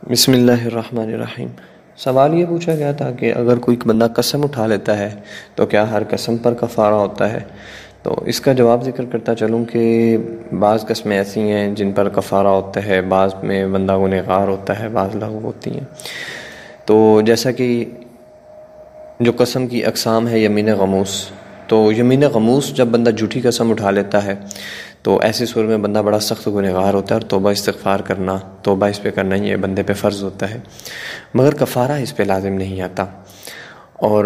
بسم اللہ الرحمن الرحیم۔ سوال یہ پوچھا گیا تھا کہ اگر کوئی بندہ قسم اٹھا لیتا ہے تو کیا ہر قسم پر کفارہ ہوتا ہے؟ تو اس کا جواب ذکر کرتا چلوں کہ بعض قسمیں ایسی ہیں جن پر کفارہ ہوتا ہے، بعض میں بندہ گنہگار ہوتا ہے، بعض لغو ہوتی ہیں۔ تو جیسا کہ جو قسم کی اقسام ہے یمین غموس، تو یمین غموس جب بندہ جھوٹی قسم اٹھا لیتا ہے تو ایسی صورت میں بندہ بڑا سخت گنہگار ہوتا ہے اور توبہ استغفار کرنا، توبہ اس پہ کرنا یہ بندے پہ فرض ہوتا ہے، مگر کفارہ اس پہ لازم نہیں آتا۔ اور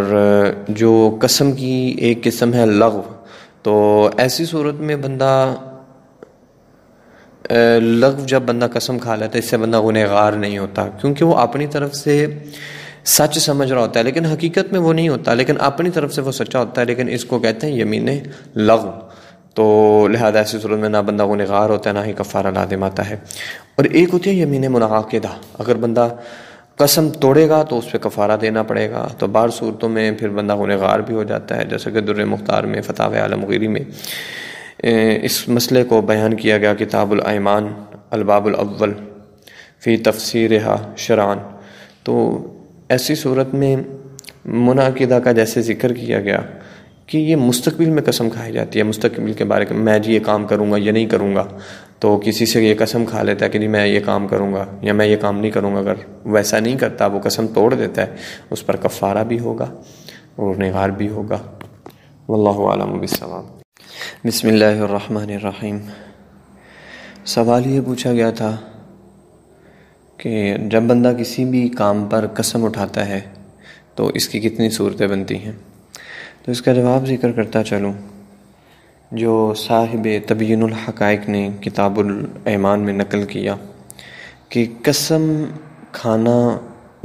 جو قسم کی ایک قسم ہے لغو، تو ایسی صورت میں بندہ لغو جب بندہ قسم کھا لیتا ہے اس سے بندہ گنہگار نہیں ہوتا، کیونکہ وہ اپنی طرف سے سچ سمجھ رہا ہوتا ہے لیکن حقیقت میں وہ نہیں ہوتا، لیکن اپنی طرف سے وہ سچا ہوتا ہے، لیکن اس کو کہتے ہیں یمین لغو۔ تو لہذا ایسی صورت میں نہ بندہ گنہگار ہوتا ہے نہ ہی کفارہ لازم آتا ہے۔ اور ایک ہوتی ہے یمین منعقدہ، اگر بندہ قسم توڑے گا تو اس پہ کفارہ دینا پڑے گا، تو بعض صورتوں میں پھر بندہ گنہگار بھی ہو جاتا ہے، جیسا کہ در مختار میں، فتاوی عالمگیری میں اس مسئلے کو بیان کیا گیا، کتاب الایمان الباب الاول فی تفسیرها شرعاً۔ تو ایسی صورت میں منعقدہ کا جیسے ذکر کیا گیا کہ یہ مستقبل میں قسم کھائی جاتی ہے، مستقبل کے بارے میں، میں جی یہ کام کروں گا یا نہیں کروں گا، تو کسی سے یہ قسم کھا لیتا ہے کہ جی میں یہ کام کروں گا یا میں یہ کام نہیں کروں گا، اگر ویسا نہیں کرتا وہ قسم توڑ دیتا ہے اس پر کفارہ بھی ہوگا اور گنہگار بھی ہوگا۔ واللہ اعلم بالصواب۔ بسم اللہ الرحمن الرحیم۔ سوال یہ پوچھا گیا تھا کہ جب بندہ کسی بھی کام پر قسم اٹھاتا ہے تو اس کی کتنی صورتیں بنتی ہیں؟ تو اس کا جواب ذکر کرتا چلوں، جو صاحب تبیین الحقائق نے کتاب الایمان میں نقل کیا کہ قسم کھانا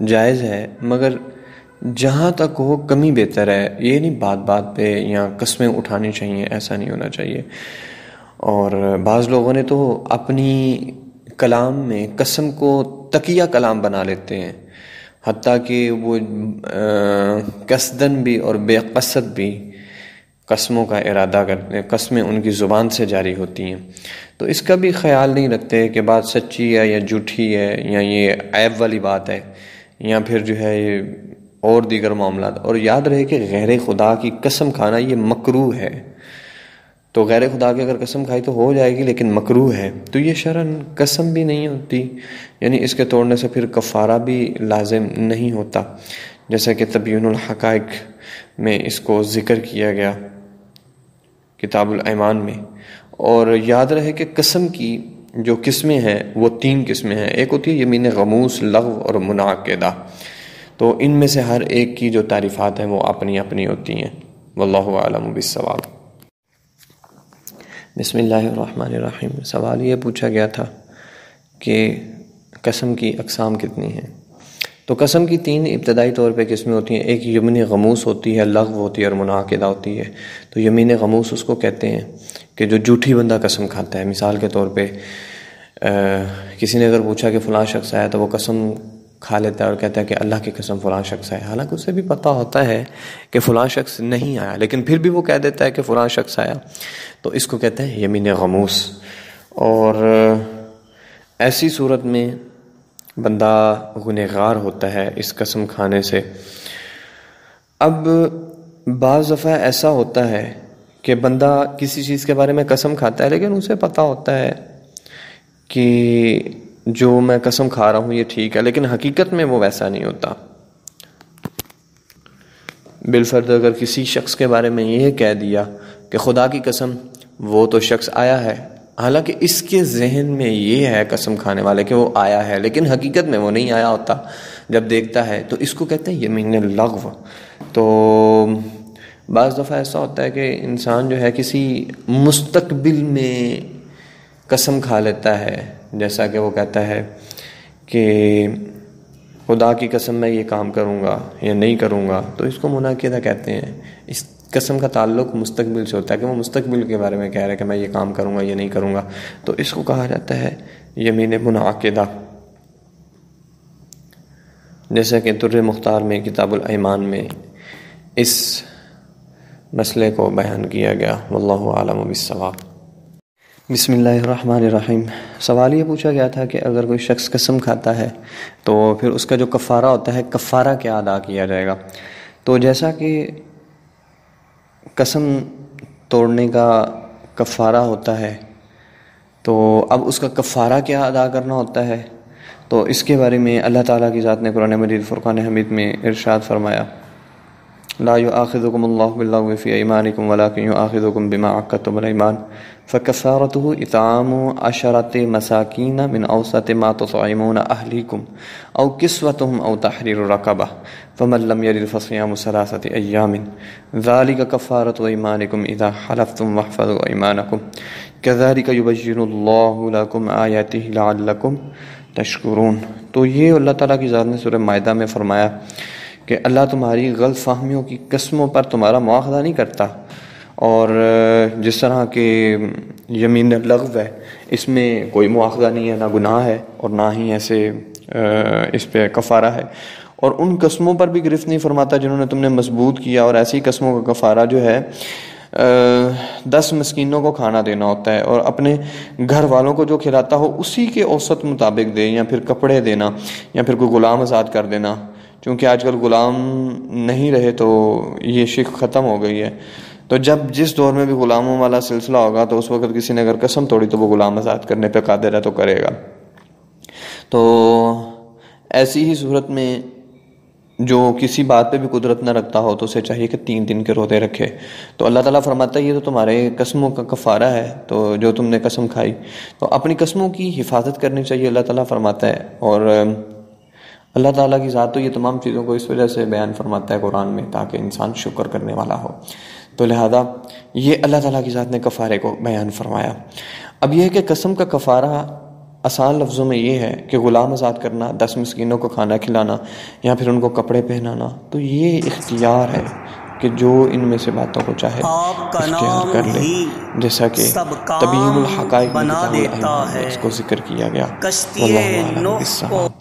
جائز ہے، مگر جہاں تک ہو کمی بہتر ہے، یہ نہیں بات بات پہ یا قسمیں اٹھانی چاہیے، ایسا نہیں ہونا چاہیے۔ اور بعض لوگوں نے تو اپنی کلام میں قسم کو تقیہ کلام بنا لیتے ہیں، حتیٰ کہ وہ قصدن بھی اور بے قصد بھی قسموں کا ارادہ کرتے ہیں، قسمیں ان کی زبان سے جاری ہوتی ہیں، تو اس کا بھی خیال نہیں رکھتے کہ بات سچی ہے یا جھوٹی ہے یا یہ عیب والی بات ہے یا پھر جو ہے یہ اور دیگر معاملات۔ اور یاد رہے کہ غیر خدا کی قسم کھانا یہ مکروہ ہے، تو غیر خدا کی اگر قسم کھائی تو ہو جائے گی لیکن مکروہ ہے، تو یہ شرعاً قسم بھی نہیں ہوتی، یعنی اس کے توڑنے سے پھر کفارہ بھی لازم نہیں ہوتا، جیسا کہ تبیین الحقائق میں اس کو ذکر کیا گیا کتاب الایمان میں۔ اور یاد رہے کہ قسم کی جو قسمیں ہیں وہ 3 قسمیں ہیں، ایک ہوتی ہے یمین غموس، لغو اور منعقدہ، تو ان میں سے ہر ایک کی جو تعریفات ہیں وہ اپنی اپنی ہوتی ہیں۔ واللہ اعلم بالصواب۔ بسم اللہ الرحمن الرحیم۔ سوال یہ پوچھا گیا تھا کہ قسم کی اقسام کتنی ہیں؟ تو قسم کی 3 ابتدائی طور پہ قسمیں ہوتی ہیں، ایک یمین غموس ہوتی ہے، لغو ہوتی ہے اور منعقدہ ہوتی ہے۔ تو یمین غموس اس کو کہتے ہیں کہ جو جھوٹی بندہ قسم کھاتا ہے، مثال کے طور پہ کسی نے اگر پوچھا کہ فلاں شخص آیا تو وہ قسم کھا لیتا ہے اور کہتا ہے کہ اللہ کی قسم فلاں شخص آیا، حالانکہ اسے بھی پتہ ہوتا ہے کہ فلاں شخص نہیں آیا، لیکن پھر بھی وہ کہہ دیتا ہے کہ فلاں شخص آیا، تو اس کو کہتے ہیں یمین غموس۔ اور ایسی صورت میں بندہ گنہگار ہوتا ہے اس قسم کھانے سے۔ اب بعض دفعہ ایسا ہوتا ہے کہ بندہ کسی چیز کے بارے میں قسم کھاتا ہے لیکن اسے پتہ ہوتا ہے کہ جو میں قسم کھا رہا ہوں یہ ٹھیک ہے، لیکن حقیقت میں وہ ویسا نہیں ہوتا۔ بالفرض اگر کسی شخص کے بارے میں یہ کہہ دیا کہ خدا کی قسم وہ تو شخص آیا ہے، حالانکہ اس کے ذہن میں یہ ہے قسم کھانے والے کہ وہ آیا ہے، لیکن حقیقت میں وہ نہیں آیا ہوتا، جب دیکھتا ہے تو اس کو کہتے ہیں یمین لغو۔ تو بعض دفعہ ایسا ہوتا ہے کہ انسان جو ہے کسی مستقبل میں قسم کھا لیتا ہے، جیسا کہ وہ کہتا ہے کہ خدا کی قسم میں یہ کام کروں گا یا نہیں کروں گا، تو اس کو منعقدہ کہتے ہیں۔ اس قسم کا تعلق مستقبل سے ہوتا ہے کہ وہ مستقبل کے بارے میں کہہ رہا ہے کہ میں یہ کام کروں گا یہ نہیں کروں گا، تو اس کو کہا جاتا ہے یمین منعقدہ، جیسا کہ در مختار میں کتاب الایمان میں اس مسئلے کو بیان کیا گیا۔ واللہ اعلم بالصواب۔ بسم اللہ الرحمن الرحیم۔ سوال یہ پوچھا گیا تھا کہ اگر کوئی شخص قسم کھاتا ہے تو پھر اس کا جو کفارہ ہوتا ہے، کفارہ کیا ادا کیا جائے گا؟ تو جیسا کہ قسم توڑنے کا کفارہ ہوتا ہے، تو اب اس کا کفارہ کیا ادا کرنا ہوتا ہے، تو اس کے بارے میں اللہ تعالیٰ کی ذات نے قرآن مجید فرقان حمید میں ارشاد فرمایا، لا يؤاخذكم الله باللغو في أيمانكم ولكن يؤاخذكم بما عقدتم الأيمان فكفارته إطعام 10 مساكين من أوسط ما تطعمون أهليكم أو كسوتهم أو تحرير رقبة فمن لم يجد فصيام 3 أيام ذلك كفارة أيمانكم إذا حلفتم واحفظوا أيمانكم كذلك يبين الله لكم آياته لعلكم تشكرون۔ تو یہ اللہ تعالیٰ کی ذات نے سورہ مائدہ میں فرمایا کہ اللہ تمہاری غلط فہمیوں کی قسموں پر تمہارا مواخذہ نہیں کرتا، اور جس طرح کہ یمین لغو ہے اس میں کوئی مواخذہ نہیں ہے، نہ گناہ ہے اور نہ ہی ایسے اس پہ کفارہ ہے، اور ان قسموں پر بھی گرفت نہیں فرماتا جنہوں نے تم نے مضبوط کیا، اور ایسی قسموں کا کفارہ جو ہے 10 مسکینوں کو کھانا دینا ہوتا ہے، اور اپنے گھر والوں کو جو کھلاتا ہو اسی کے اوسط مطابق دے، یا پھر کپڑے دینا، یا پھر کوئی غلام آزاد کر دینا، چونکہ آج کل غلام نہیں رہے تو یہ شک ختم ہو گئی ہے۔ تو جس دور میں بھی غلاموں والا سلسلہ ہوگا تو اس وقت کسی نے اگر قسم توڑی تو وہ غلام آزاد کرنے پہ قادر ہے تو کرے گا۔ تو ایسی ہی صورت میں جو کسی بات پہ بھی قدرت نہ رکھتا ہو تو اسے چاہیے کہ 3 دن کے روزے رکھے۔ تو اللہ تعالیٰ فرماتا ہے یہ تو تمہارے قسموں کا کفارہ ہے، تو جو تم نے قسم کھائی تو اپنی قسموں کی حفاظت کرنی چاہیے، اللہ تعالیٰ فرماتا ہے۔ اور اللہ تعالیٰ کی ذات تو یہ تمام چیزوں کو اس وجہ سے بیان فرماتا ہے قرآن میں تاکہ انسان شکر کرنے والا ہو، تو لہذا یہ اللہ تعالیٰ کی ذات نے کفارے کو بیان فرمایا۔ اب یہ ہے کہ قسم کا کفارہ آسان لفظوں میں یہ ہے کہ غلام آزاد کرنا، 10 مسکینوں کو کھانا کھلانا، یا پھر ان کو کپڑے پہنانا، تو یہ اختیار ہے کہ جو ان میں سے باتوں کو چاہے اختیار کر لے، جیسا کہ تبیین الحقائق میں اس کو ذکر کیا گیا۔ واللہ اعلم بالصواب۔